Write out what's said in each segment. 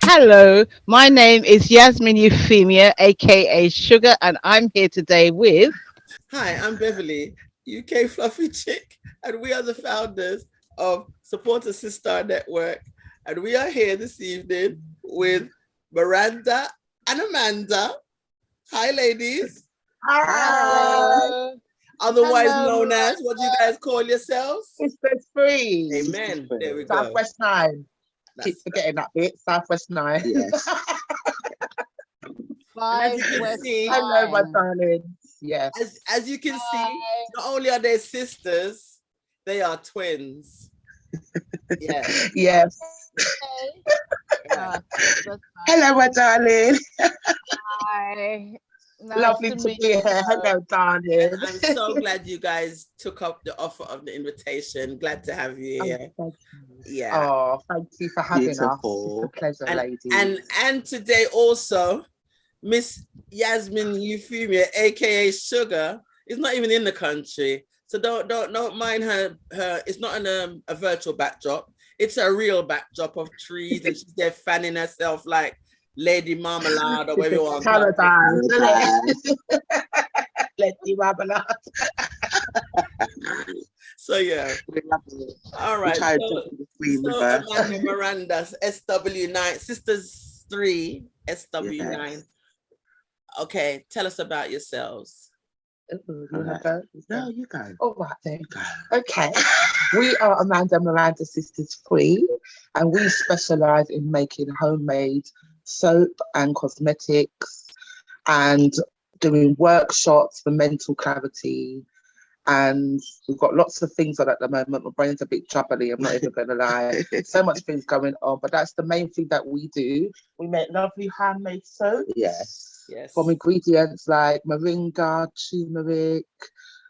Hello, my name is Yasmin Euphemia, aka Sugar, and I'm here today with. Hi, I'm Beverly, UK Fluffy Chick, and we are the founders of Support a Sis-Star Network. And we are here this evening with Miranda and Amanda. Hi, ladies. Hi. Hello. Otherwise Hello, known as, Miranda. what do you guys call yourselves? Three. Amen. There we go. Southwest 9. Keep That's forgetting that bit. Southwest 9. Yes. And as you Five can West see, Hello, my Nine. darlings. Yes. as you can see, Hi. not only are they sisters, they are twins. Yeah. Yes. Okay. Yeah. That's nice. Hello, my darling. Hi. Nice Lovely to to meet be here. you. Hello, darling. I'm so glad you guys took up the offer of the invitation. Glad to have you here. Thank you. Yeah. Oh, thank you for having us. It's a Beautiful. pleasure, And, ladies. and today also, Miss Yasmin Euphemia, aka Sugar, is not even in the country. So don't mind her. It's not a virtual backdrop. It's a real backdrop of trees, and she's there fanning herself like Lady Marmalade or whatever you want to call it. Paradise. Lady Marmalade. So yeah. We love it. All We right. tried So, to screen with so her. Amanda Miranda's SW9, Sisters 3, SW9. Yes. Okay, tell us about yourselves. You wanna go? No, you go. All right then. Go. Okay. We are Amanda Miranda Sisters Free, and we specialise in making homemade soap and cosmetics and doing workshops for mental clarity. And we've got lots of things on at the moment. My brain's a bit jubbly, I'm not even going to lie. So much things going on, but that's the main thing that we do. We make lovely handmade soap. Yes. Yes. From ingredients like moringa, turmeric,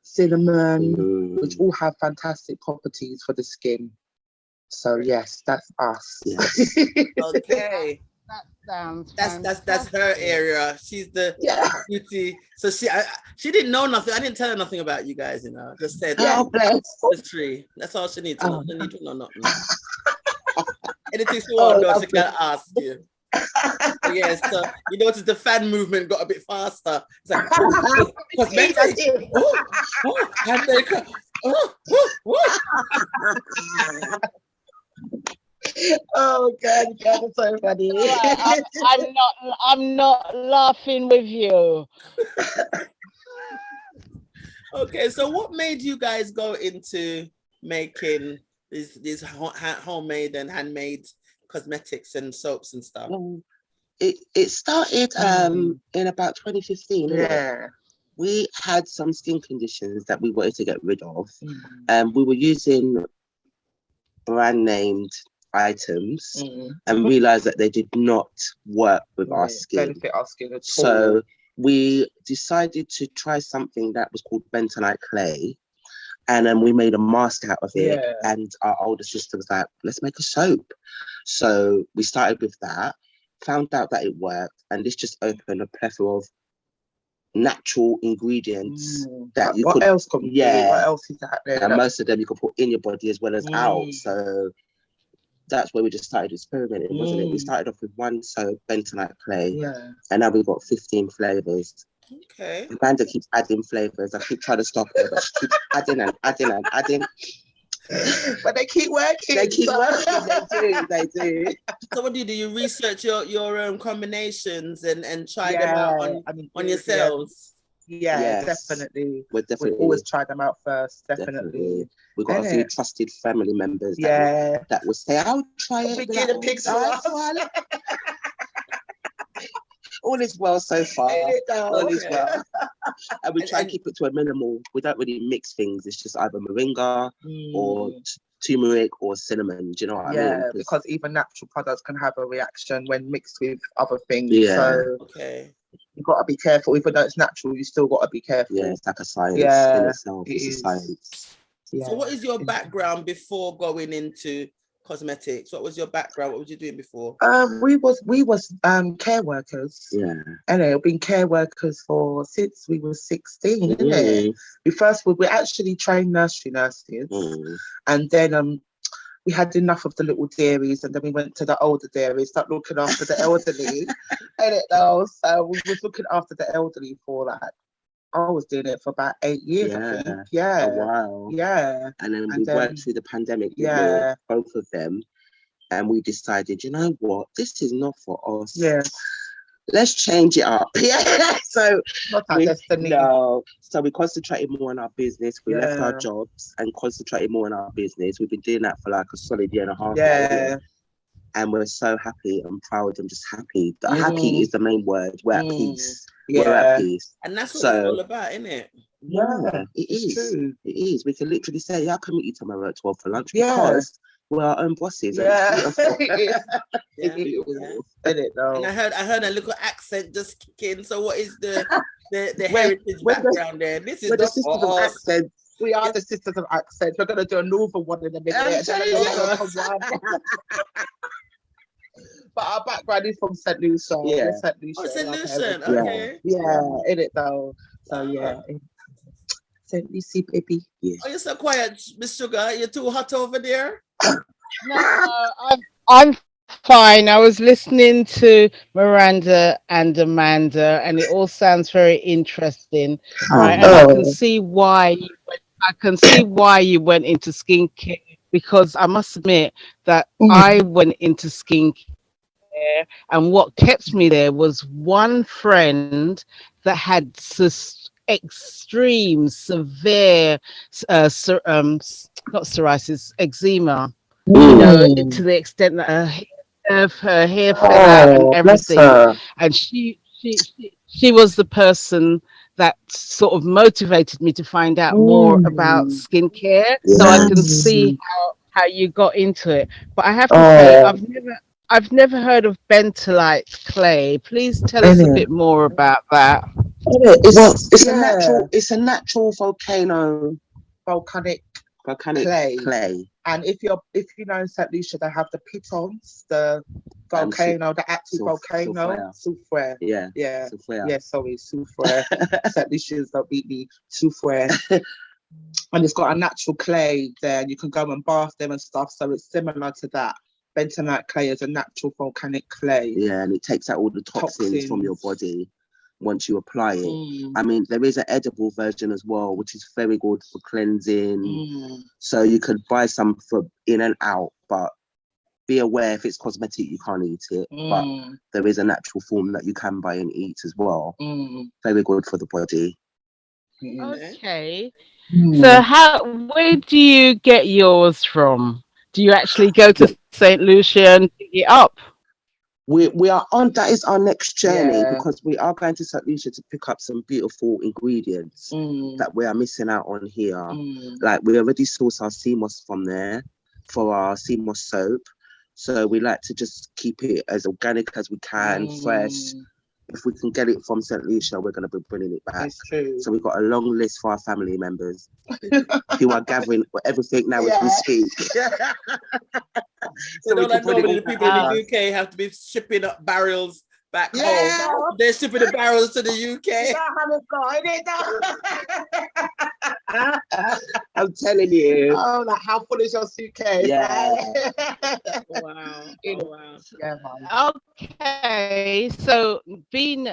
cinnamon, which all have fantastic properties for the skin. So yes, that's us. Yes. Okay. That sounds That's her area. She's the Yeah. beauty. So she didn't know nothing. I didn't tell her nothing about you guys, Just said Oh, bless. the tree. That's all she needs to know. Oh. She need to know nothing. Anything she Oh, want to know, she lovely. can ask you. So, yes, so you notice the fan movement got a bit faster. It's like cosmetics. Handmade. Oh God, that's so funny. Right, I'm not laughing with you. Okay, so what made you guys go into making these homemade and handmade cosmetics and soaps and stuff? Well, it started in about 2015. innit? Yeah. We had some skin conditions that we wanted to get rid of. We were using brand named items and realized that they did not work with our skin. Benefit our skin at all. So we decided to try something that was called bentonite clay. And then we made a mask out of it. Yeah. And our older sister was like, let's make a soap. So we started with that, found out that it worked. And this just opened a plethora of natural ingredients that you what could. else could what else is out there? And most of them you could put in your body as well as out. So that's where we just started experimenting, wasn't it? We started off with one soap, bentonite clay, and now we've got 15 flavors. Okay. Amanda keeps adding flavors. I keep trying to stop her, but she keeps adding and adding and adding. But they keep working. They keep working. They do. So what do? You research your combinations and try them out on yourselves? Yeah, Yes. definitely. We always try them out first. Definitely. We've got a few trusted family members that will say, I'll try it. We get a picture. All is well so far. All is well. And we try And to keep it to a minimal. We don't really mix things. It's just either moringa or turmeric or cinnamon. Do you know what I mean? Yeah, because even natural products can have a reaction when mixed with other things. Yeah. So you've got to be careful. Even though it's natural, you still got to be careful. Yeah, it's like a science in itself. It's a science. Yeah. So what is your background before going into cosmetics? What was your background? What was you doing before? We was care workers. Yeah. And we've been care workers since we were 16, isn't it? We actually trained nursery nurses, and then we had enough of the little dairies, and then we went to the older dairies, start looking after the elderly. And it though, so we was looking after the elderly for like, I was doing it for about 8 years, I think. Yeah. A while. Yeah. And then we worked through the pandemic with both of them. And we decided, you know what, this is not for us. Yeah. Let's change it up. Yeah. So not our destiny. No. So we concentrated more on our business. We left our jobs and concentrated more on our business. We've been doing that for like a solid year and a half. Yeah. And we're so happy and proud and just happy. Happy is the main word. We're at peace. Yeah. We're at peace. And that's what it's all about, isn't it? Yeah, it is. True. It is. We can literally say, yeah, I can meet you tomorrow at 12 for lunch because we're our own bosses. Yeah. And I heard a little accent just kick in. So what is the heritage background there? This is the sisters of accent. We are the sisters of accent. We're gonna do a northern one in a minute. But our background is from St. Lucia. Yeah. St. Lucia. Oh, St. Lucia. Okay. Yeah, in it though. So yeah. St. Lucie, baby. Yeah. Oh, you're so quiet, Miss Sugar. You're too hot over there. No, I'm fine. I was listening to Miranda and Amanda, and it all sounds very interesting. Right, and I can see why. I can see why you went into skincare, because I must admit that I went into skincare, and what kept me there was one friend that had extreme, severe, not psoriasis, eczema. You know, to the extent that her hair fell out and everything. And she was the person that sort of motivated me to find out more about skincare. So I can see how you got into it. But I have to say, I've never heard of bentonite clay. Please tell us a bit more about that. It's a natural volcanic clay. And if you know in St. Lucia, they have the pitons, the volcano, the active volcano, soufre. Yeah. Sorry, soufre. St. Lucians don't beat me. Soufre. And it's got a natural clay there, and you can go and bath them and stuff. So it's similar to that. Bentonite clay is a natural volcanic clay. Yeah, and it takes out all the toxins from your body once you apply it. I mean, there is an edible version as well, which is very good for cleansing. So you could buy some for in and out, but be aware if it's cosmetic, you can't eat it. But there is a natural form that you can buy and eat as well. Very good for the body. Okay. So where do you get yours from? Do you actually go to St. Lucia and pick it up? We are on, that is our next journey, because we are going to St. Lucia to pick up some beautiful ingredients that we are missing out on here. Like, we already source our sea moss from there for our sea moss soap. So we like to just keep it as organic as we can, fresh. If we can get it from St. Lucia, we're going to be bringing it back. It's true. So we've got a long list for our family members who are gathering everything now as we speak. So we can normally the people in the UK have to be shipping up barrels back home. They're shipping the barrels to the UK. I'm telling you. Oh, like, how full is your suitcase? Yeah. Wow. Okay, so being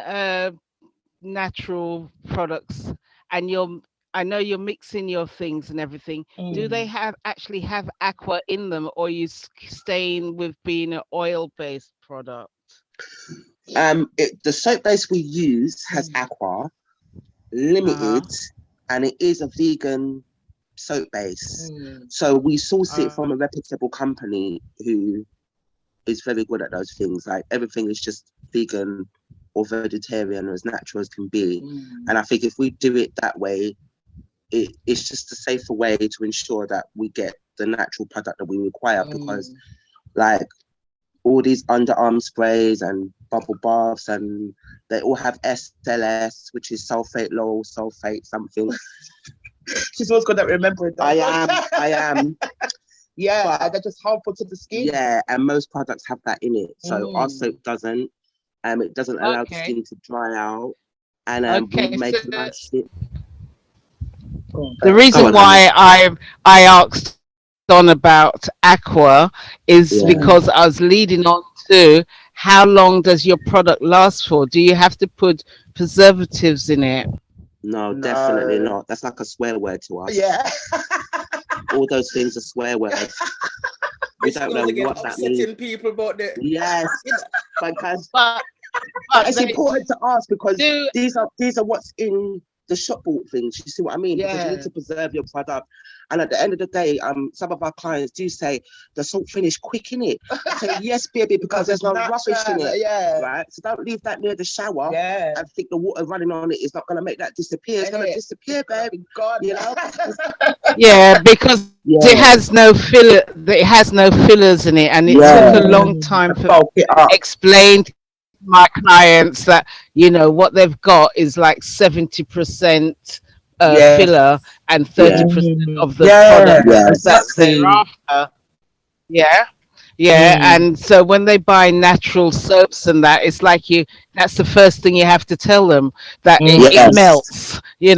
natural products, and I know you're mixing your things and everything. Do they actually have aqua in them, or are you staying with being an oil-based product? The soap base we use has aqua, limited, and it is a vegan soap base. So we source it from a reputable company who is very good at those things. Like, everything is just vegan or vegetarian, or as natural as can be. And I think if we do it that way, it's just a safer way to ensure that we get the natural product that we require. Because like, all these underarm sprays and bubble baths, and they all have SLS, which is sulfate, low sulfate something. She's always good at remembering that. I am. Yeah, but they're just harmful to the skin. Yeah, and most products have that in it. So our soap doesn't. It doesn't allow the skin to dry out. And we make a nice shit. The reason why I asked on about aqua is because I was leading on to how long does your product last for? Do you have to put preservatives in it? No, definitely not. That's like a swear word to us. Yeah. All those things are swear words. We don't know what that means. People about the Yes, because But it's important to ask because do, these are what's in the shop bought things. You see what I mean? Because you need to preserve your product. And at the end of the day, some of our clients do say the salt finish quick in it. I say yes, baby, because there's no rubbish in it. Yeah. Right. So don't leave that near the shower. Yeah. And think the water running on it is not going to make that disappear. It's going to disappear, baby. God, you know. Yeah, because it has no filler. It has no fillers in it, and it took a long time for me to explain to my clients that what they've got is like 70% filler and 30% of the product that's thereafter. Yeah. And so when they buy natural soaps and that, it's like that's the first thing you have to tell them, that it melts. They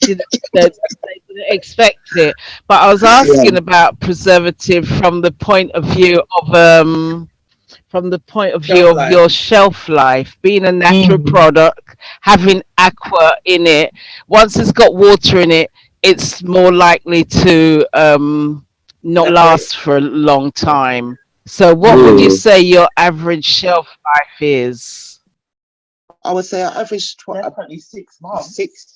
didn't expect it. But I was asking about preservative from the point of view of your shelf life, being a natural product, having aqua in it. Once it's got water in it, it's more likely to not last for a long time. So what would you say your average shelf life is? I would say average definitely 6 months.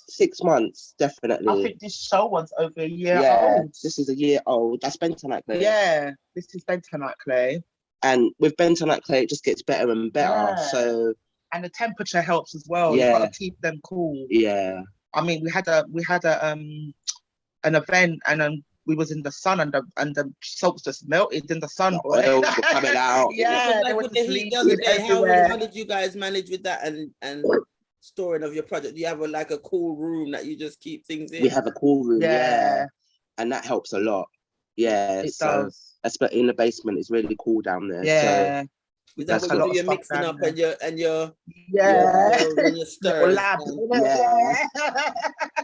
6 months, definitely. I think this show one's over a year old. This is a year old. That's bentonite clay. Yeah, this is bentonite clay. And with bentonite clay, it just gets better and better. Yeah. So, and the temperature helps as well. Yeah. You've got to keep them cool. Yeah. I mean, we had an event, and we was in the sun, and the salts just melted in the sun. Oils were coming out. Yeah. Like with the heat the other day, how did you guys manage with that and storing of your project? Do you have a cool room that you just keep things in? We have a cool room. Yeah. And that helps a lot. Yeah. It does. Especially in the basement, it's really cool down there. Yeah. So that's what you're mixing up and your stir. Lab.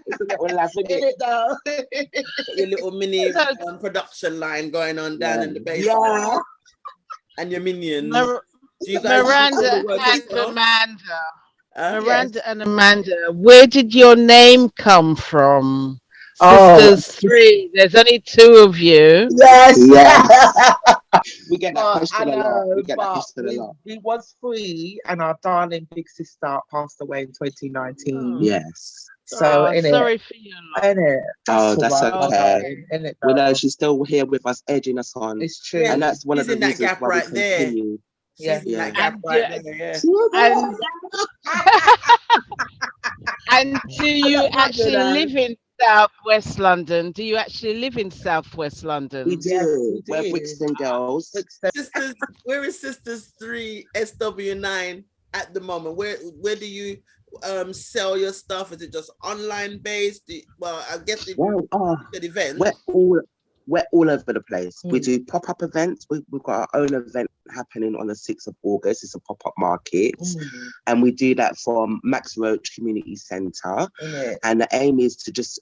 It's a little lab in it though. Your little mini production line going on down in the basement. Yeah. And your minions. Miranda and Amanda, where did your name come from? Sisters 3. There's only 2 of you. Yes. We get that question a lot. We was 3, and our darling big sister passed away in 2019. Yes. So sorry for you. That's okay. We know she's still here with us, edging us on. It's true. And that's one of the reasons gap why right we continue. Yeah. That gap right there. And do you actually live in Southwest London? Do you actually live in Southwest London? We do. We're Brixton girls. Sisters, where is Sisters 3 SW9 at the moment? Where do you sell your stuff? Is it just online based? I guess events. We're all over the place. We do pop-up events. We've got our own event happening on the 6th of August. It's a pop-up market. And we do that from Max Roach Community Centre. And the aim is to just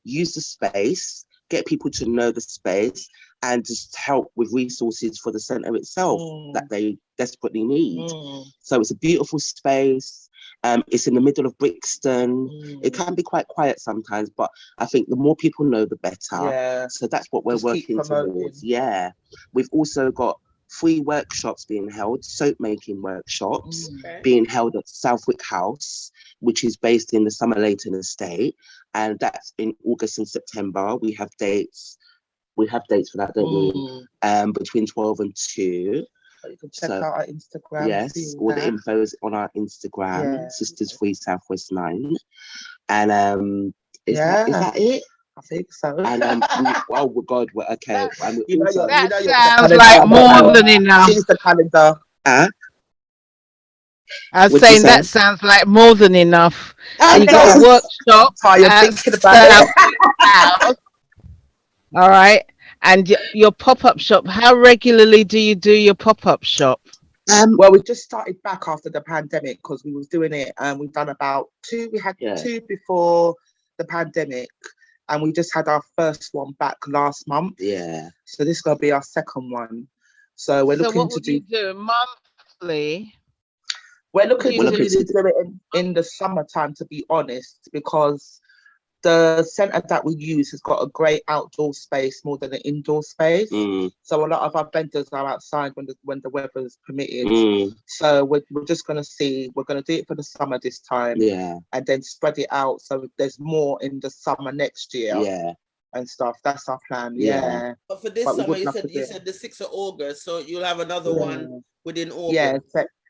use the space, get people to know the space, and just help with resources for the centre itself that they desperately need. So it's a beautiful space. It's in the middle of Brixton. It can be quite quiet sometimes, but I think the more people know, the better. Yeah. So that's what we're working towards. Yeah. We've also got free workshops being held, soap making workshops being held at Southwick House, which is based in the Summer Leighton estate. And that's in August and September. We have dates. We have dates for that, don't we? Between 12 and 2. You can check out our Instagram. Yes, all the info is on our Instagram, Sisters 3 Southwest 9. And is that it? I think so. And oh God, we're okay. That sounds like more than enough. She's the calendar. I was saying that sounds like more than enough. You got a workshop. You're thinking about it. All right. And your pop-up shop, how regularly do you do your pop-up shop? Well, we just started back after the pandemic because we was doing it, and we've done about 2. We had 2 before the pandemic, and we just had our first one back last month. Yeah. So this is gonna be our second one. So we're So looking what to would do. you do monthly? We're looking you to do? really do it in the summertime, to be honest, because the centre that we use has got a great outdoor space more than an indoor space. So a lot of our vendors are outside when the weather's permitted. So we're just gonna see. We're gonna do it for the summer this time. Yeah. And then spread it out so there's more in the summer next year. Yeah. And stuff. That's our plan. Yeah. Yeah. But for this But we summer, would you love said to do you it. said the 6th of August, so you'll have another one within August. Yeah,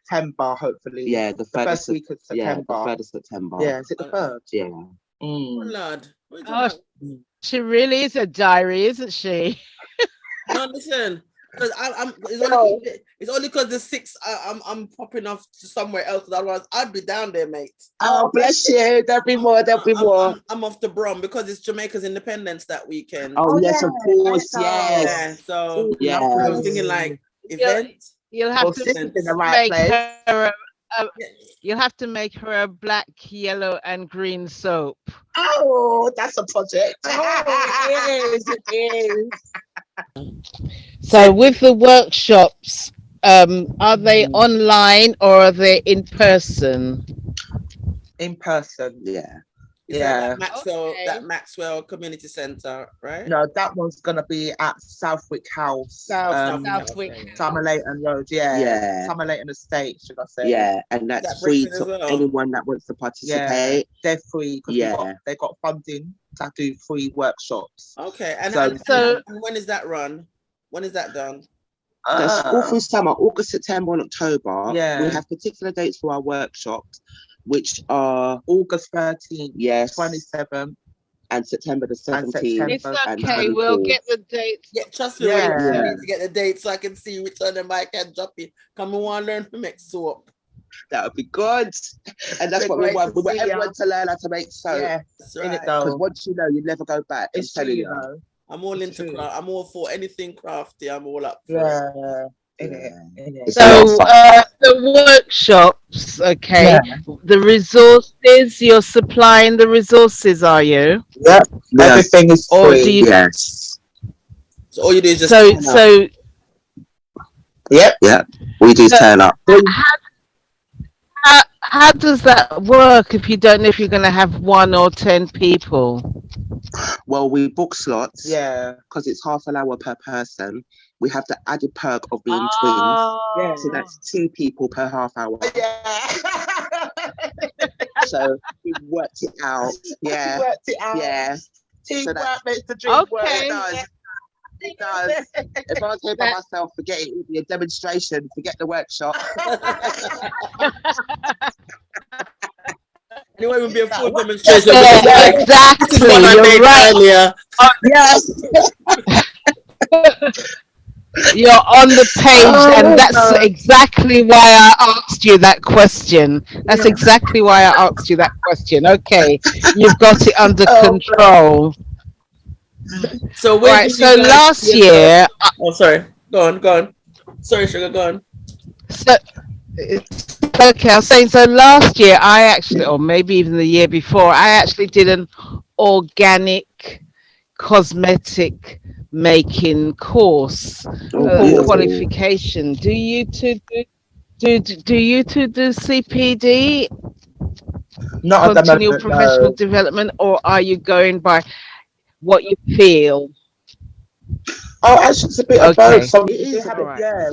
September, hopefully. Yeah, the first week of September. Yeah, the 3rd of September. Yeah, is it the 3rd? Yeah. Oh, lad. What are you Oh, talking about? she really is a diary, isn't she? No, listen, because it's only because the 6th I'm popping off to somewhere else. Otherwise, I'd be down there, mate. Oh, bless you. There'll be more. I'm off to Brom because it's Jamaica's Independence that weekend. Oh, yes, of course, yes. Yeah, so Yeah. I was thinking like event. You'll have to in the right make place. her you'll have to make her a black, yellow, and green soap. Oh, that's a project. Oh, it is. So with the workshops, are they online or are they in person? In person. Yeah. Is Yeah. that Maxwell Community Centre, right? No, that one's gonna be at Southwick House. Southwick. Summer Leighton Road, yeah. Summer Leighton Estate, should I say? Yeah, and that's free to anyone that wants to participate. Yeah, they're free because they got funding to do free workshops. Okay, and when is that run? When is that done? That's all through summer, August, September, and October. Yeah. We have particular dates for our workshops, which are August 13th, yes, 27th, and September the 17th. It's okay, we'll get the dates. Yeah, trust me, to get the dates so I can see which one of them I can drop in. Come on, want to learn to make soap. That would be good. And that's what we want. We want everyone to learn how to make soap. Yeah, because once you know, you never go back. I'm telling you. I'm all into craft. I'm all for anything crafty. I'm all up for it. So the workshops, okay. The resources, you're supplying the resources, are you? Yep. Everything is free. Or do you, yes. So all you do is just so Yep. We do turn up. How does that work if you don't know if you're going to have 1 or 10 people? Well, we book slots. Yeah. Because it's half an hour per person. We have the added perk of being twins. Yeah. So that's 2 people per half hour. Yeah. So we worked it out. Yeah. We worked it out. Yeah. Teamwork makes the dream work. Okay. It does. If I was here by myself, forget it. It would be a demonstration. Forget the workshop. Anyway, it would be a full demonstration. Exactly. You're right. Earlier. Yes. You're on the page, and that's exactly why I asked you that question. That's exactly why I asked you that question. Okay, you've got it under control. So So last year. Sorry. Go on. Sorry, Sugar. Go on. So okay, I was saying. So last year, I actually, or maybe even the year before, I actually did an organic cosmetic making course qualification. Do you two do CPD? Not continual professional development, or are you going by what you feel? Oh, actually, it's a bit of both. So it is.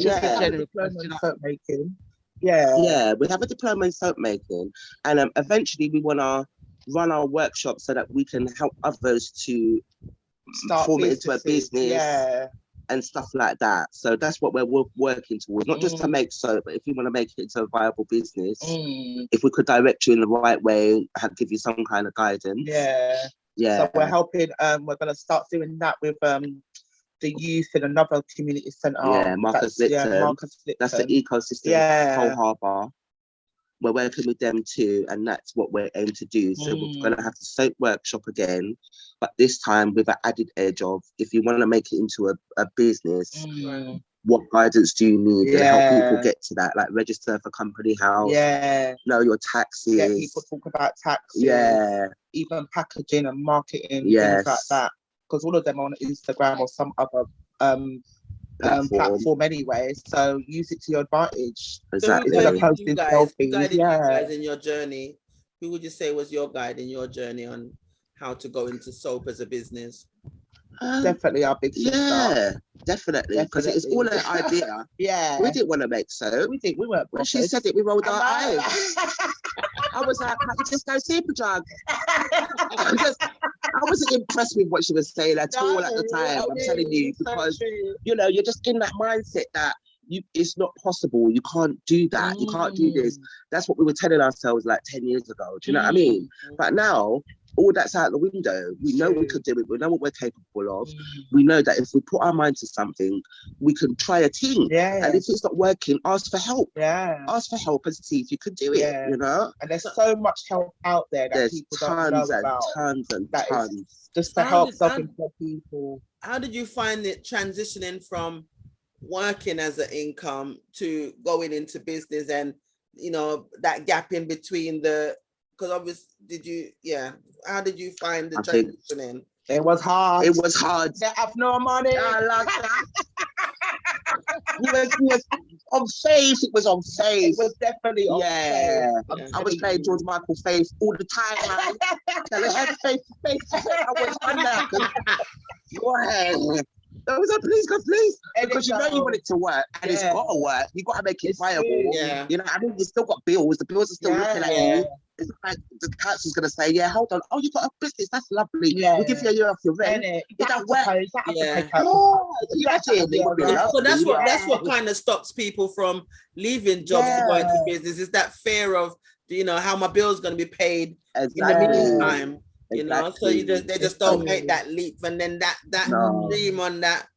Just a general question. Soap making. Yeah, we have a diploma in soap making, and eventually we want to run our workshops so that we can help others to form it into a business and stuff like that. So that's what we're working towards, not just to make soap, but if you want to make it into a viable business, if we could direct you in the right way, give you some kind of guidance. So we're helping. We're going to start doing that with the youth in another community centre. Marcus Lipton. That's the ecosystem, Coal Harbour. We're working with them too, and that's what we're aiming to do. So we're going to have the soap workshop again, but this time with an added edge of, if you want to make it into a business, what guidance do you need and help people get to that, like register for company house, know your taxes, get people talk about taxes, even packaging and marketing, things like that, because all of them are on Instagram or some other platform anyway, so use it to your advantage. Exactly. So who guided you guys in your journey? Who would you say was your guide in your journey on how to go into soap as a business? Definitely our big sister. Yeah, definitely. Because it was all an idea. We didn't want to make soap. We weren't. When she said it, we rolled our eyes. I was like, can't you just go Superdrug? I wasn't impressed with what she was saying at all at the time. I'm telling you, because you know, you're just in that mindset that it's not possible. You can't do that. You can't do this. That's what we were telling ourselves like 10 years ago. Do you know what I mean? But now, all that's out the window. We know we could do it. We know what we're capable of. We know that if we put our mind to something, we can try a thing. And if it's not working, ask for help. Ask for help and see if you can do it. You know. And there's so much help out there that people don't know about. Tons and tons. Just to help self-employed people. How did you find it transitioning from working as an income to going into business, and you know that gap in between the? Because obviously, how did you find the transitioning? It was hard. It was hard. They have no money. I like that. It was on Faith. It was on Faith. It was definitely on Faith. I was playing George Michael Faith all the time, man. Telling her face to face. I was on that. I was like, please, God, please. Because you know you want it to work, and it's got to work. You got to make it viable. You know, I mean, you still got bills. The bills are still looking at you. It's like the council's going to say, hold on. Oh, you got a business. That's lovely. We'll give you a year off your rent. It don't work. So that's what kind of stops people from leaving jobs to go into business, is that fear of, you know, how my bill's going to be paid in the meantime. You know, so they just don't make that leap, and then that dream on that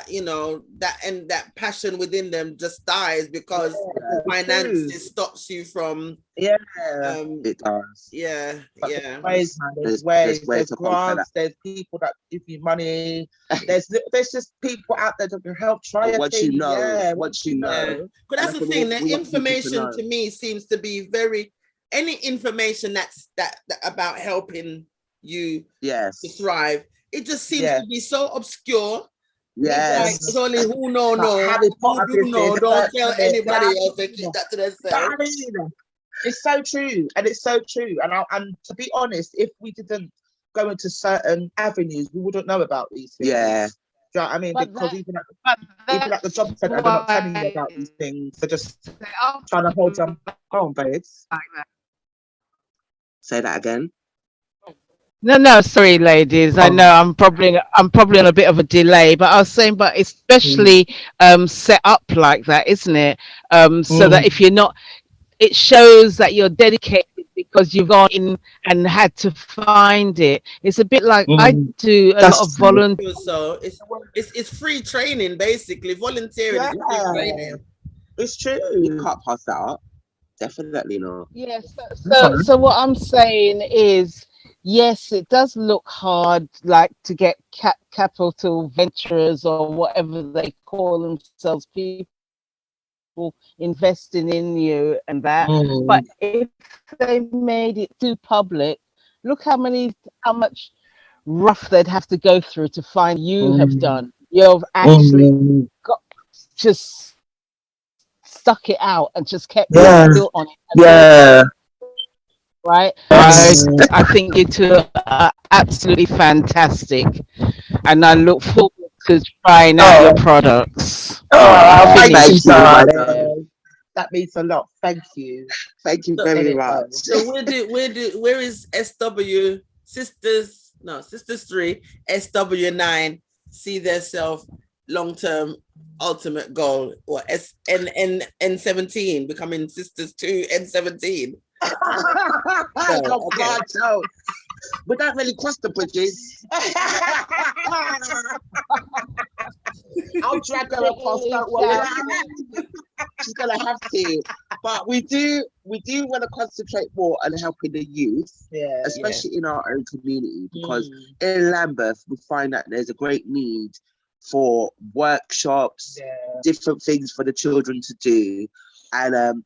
you know that passion within them just dies because finances stops you from. It does. There's ways, there's grants, there's people that give you money. There's just people out there that can help try what you know. But that's the thing. The information to me seems to be any information that's about helping you to thrive, it just seems to be so obscure. It's only who know, don't tell anybody else, and keep that to themselves. It's so true, and to be honest, if we didn't go into certain avenues, we wouldn't know about these things. Do you know what I mean? Because even at the job centre, they're not telling you about these things. They're just trying to hold them. Go on, babes. Say that again. No, sorry, ladies. I know I'm probably on a bit of a delay, but I was saying, but especially set up like that, isn't it? So that if you're not, it shows that you're dedicated because you've gone in and had to find it. It's a bit like I do a lot of volunteer. So it's free training, basically. Volunteering is free training. It's true. You can't pass that up. Definitely not. Yes. So what I'm saying is, yes, it does look hard, like to get capital venturers or whatever they call themselves, people investing in you and that. But if they made it too public, look how much rough they'd have to go through to find you have done. You've actually just stuck it out and just kept built on it. Right? I think you two are absolutely fantastic, and I look forward to trying out your products. Thank you, that means a lot. Thank you. Thank you very much. So where is SW Sisters 3 SW9 see themselves long-term ultimate goal, or N17 becoming Sisters 2 N17? But that really crossed the bridges. I'll drag her across, don't worry. She's gonna have to. But we do want to concentrate more on helping the youth, especially in our own community, because in Lambeth we find that there's a great need for workshops, different things for the children to do. And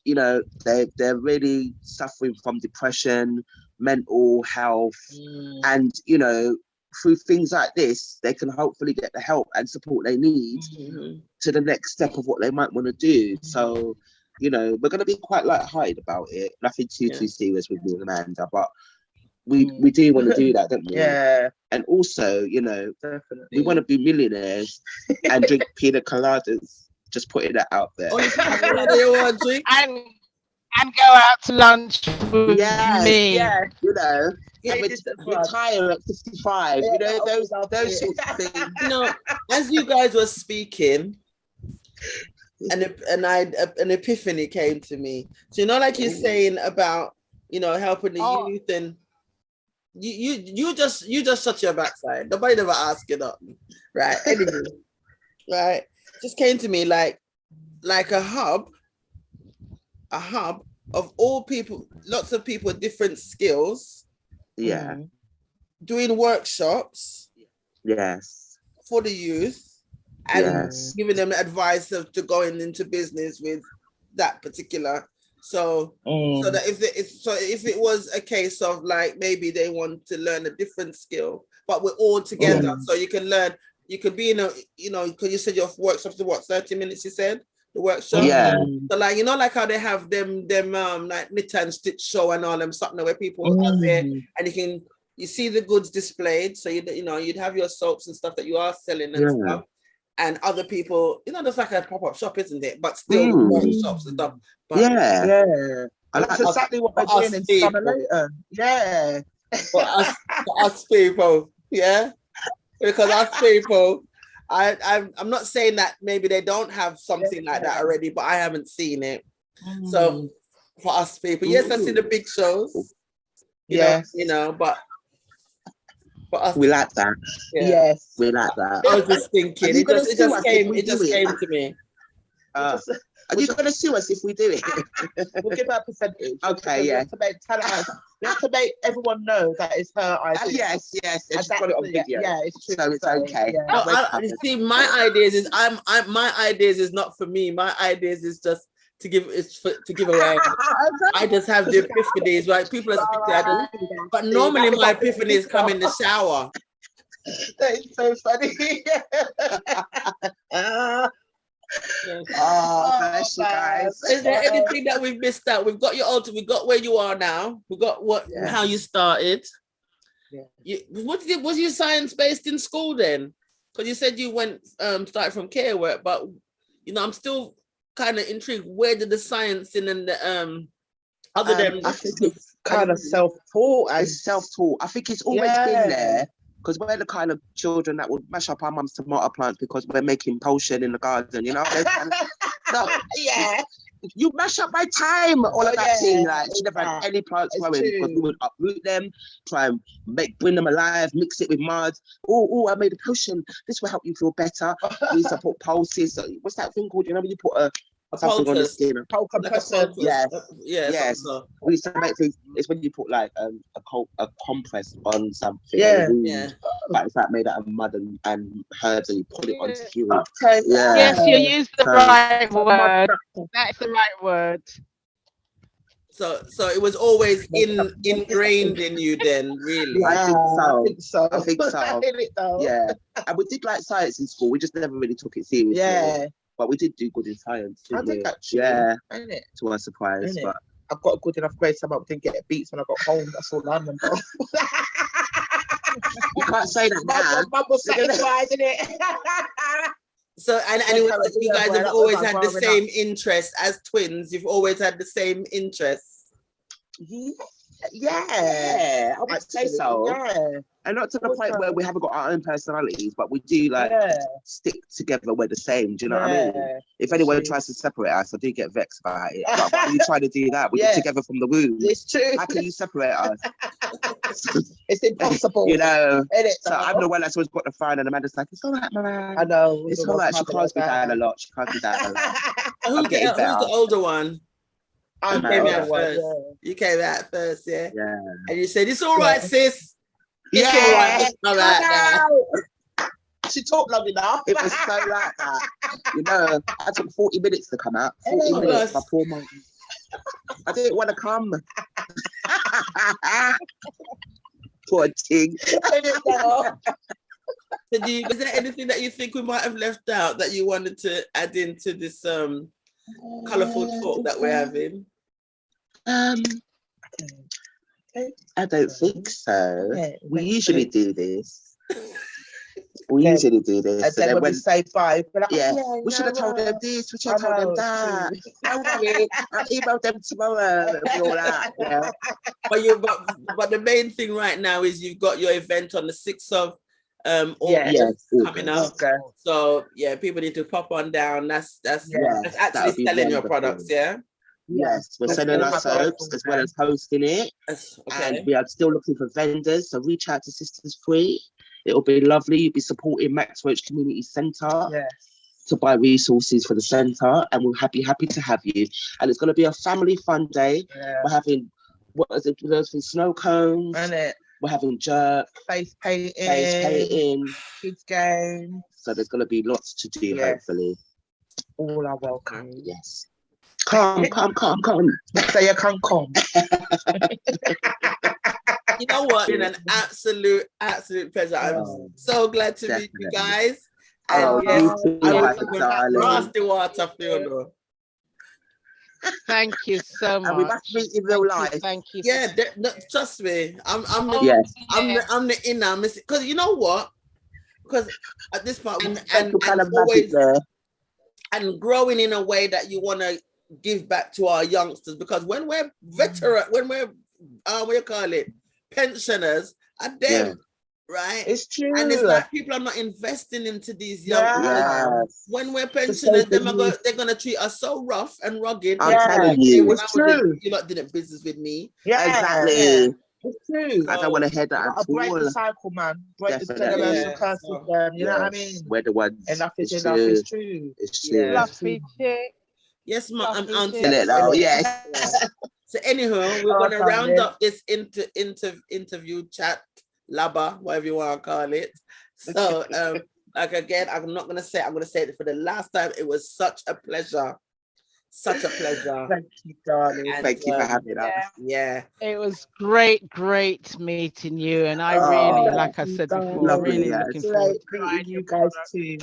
you know, they're really suffering from depression, mental health, and you know, through things like this, they can hopefully get the help and support they need to the next step of what they might want to do. So, you know, we're going to be quite light-hearted about it. Nothing too serious with me and Amanda, but we do want to do that, don't we? Yeah. And also, you know, Definitely. we want to be millionaires and drink pina coladas. Just putting that out there. And go out to lunch with me. Yeah. You know, Yeah, retire at 55. You know, those sorts of things. You know, as you guys were speaking, an epiphany came to me. So you know, like you're saying about, you know, helping the youth, and you just shut your backside. Nobody never asked you nothing, right? Anyway, right? Just came to me like a hub of all people, lots of people with different skills. Yeah. Doing workshops. Yes. For the youth, and giving them advice to going into business with that particular. So that if it was a case of like maybe they want to learn a different skill, but we're all together, so you can learn. You could be in a, you know, because you said your workshops are what, 30 minutes, you said? The workshop? Yeah. So like, you know, like how they have them like knit and stitch show and all them, something where people are there and you see the goods displayed. So you know, you'd have your soaps and stuff that you are selling and stuff. And other people, you know, just like a pop-up shop, isn't it? But still workshops and stuff. But That's exactly what we're doing in Summer Later. Yeah. For us people, yeah. Because us people, I'm not saying that maybe they don't have something like that already, but I haven't seen it. So for us people, yes, I see the big shows. You know, but for us, we like that. Yes, we like that. I was just thinking, it just came to me. Are you going to sue us if we do it? We'll give her a percentage. Okay, We have to make everyone know that it's her idea. Yes. She's got it on video. Yeah, it's true. So it's okay. Yeah. No, see, my ideas is my ideas is not for me. My ideas is just to give away. I just have the epiphanies, right? People are speaking, but normally my epiphanies come in the shower. That is so funny. Bless you guys. Is there anything that we've missed out? We've got your altar. We've got where you are now. We've got how you started. Was you science based in school then? Because you said you went started from care work, but you know, I'm still kind of intrigued. Where did the science in and the other than I think it's kind of self-taught. It's self-taught. I think it's always been there. Because we're the kind of children that would mash up our mum's tomato plants because we're making potion in the garden, you know? You mash up my time, all of that thing. Like, she never had any plants growing because we would uproot them, try and bring them alive, mix it with mud. Oh, I made a potion. This will help you feel better. We used to put pulses. What's that thing called? You know, when you put something on the skin. Yes. We used to make things. It's when you put like a compress on something. But it's like made out of mud and herbs, and you put it onto you. Okay. Yes, you used the right word. That's the right word. So it was always ingrained in you then, really. I think so. Yeah. And we did like science in school. We just never really took it seriously. Yeah. But we did do good in science. I think actually. Yeah. To our surprise. But I got a good enough grade, so I didn't get beats when I got home. That's all I remember. You can't say that now. Mum was satisfied, isn't it? So and you guys have always had the same interests as twins. You've always had the same interests. Yeah, I would say so. Yeah. And not to the point where we haven't got our own personalities, but we do like stick together. We're the same. Do you know what I mean? If anyone tries to separate us, I do get vexed about it. But when you try to do that, we're together from the womb. It's true. How can you separate us? It's impossible. You know. So I'm the one that's always got the frown, and Amanda's like, "It's all right, Miranda. I know. It's all right." She calms me down a lot. Who's the older one? You came out first. You came out first, yeah. And you said, "It's all right, sis. It's all right. It's all right now." She talked long enough. It was so like that. You know, I took 40 minutes to come out. 40 minutes, my poor mum. I didn't want to come. Poor thing. So is there anything that you think we might have left out that you wanted to add into this colourful talk that we're having? I don't think so. We usually do this. We usually do this. And then when we say bye, we're like, we should have told them this, we should have told them that. Don't worry, I'll email them tomorrow and all that. Yeah. But the main thing right now is you've got your event on the 6th of August coming up. Okay. So yeah, people need to pop on down. That's actually selling your products, yeah? Yes, we're selling our soaps as well as hosting it. And we are still looking for vendors. So reach out to Sisters Free. It'll be lovely. You'll be supporting Max Roach Community Centre to buy resources for the centre, and we'll be happy to have you. And it's going to be a family fun day. We're having snow cones. We're having jerk, face painting, kids game. So there's going to be lots to do. Hopefully, all are welcome. Yes. Come. Say you can come. You know what? It's been an absolute pleasure. I'm so glad to meet you guys. And I was the water field. Thank you so much. And we must meet in real life. Thank you. Yeah, trust me. I'm the inner missing. Because you know what? Because at this point, and always and growing in a way that you want to give back to our youngsters. Because when we're veteran, when we're what you call it, pensioners, are them. Right, it's true, and it's like people are not investing into these young people. When we're pensioners, they're gonna treat us so rough and rugged. I'm telling you, it's true. You're not doing business with me. Exactly. It's true. I don't want to head that at all. Break the cycle, man. Break the generational curse with them. You know what I mean? We're the ones. Enough is enough. It's true. It's true. Fluffy Chick. Yes, I'm auntie. Yes. So anyhow, we're gonna round up this interview chat. Labba, whatever you want to call it. So, like again, I'm not gonna say it. I'm gonna say it for the last time. It was such a pleasure. Such a pleasure. Thank you, darling. And, thank you for having us. Yeah. It was great meeting you. And I really, like I said before, really looking forward to meeting you guys too.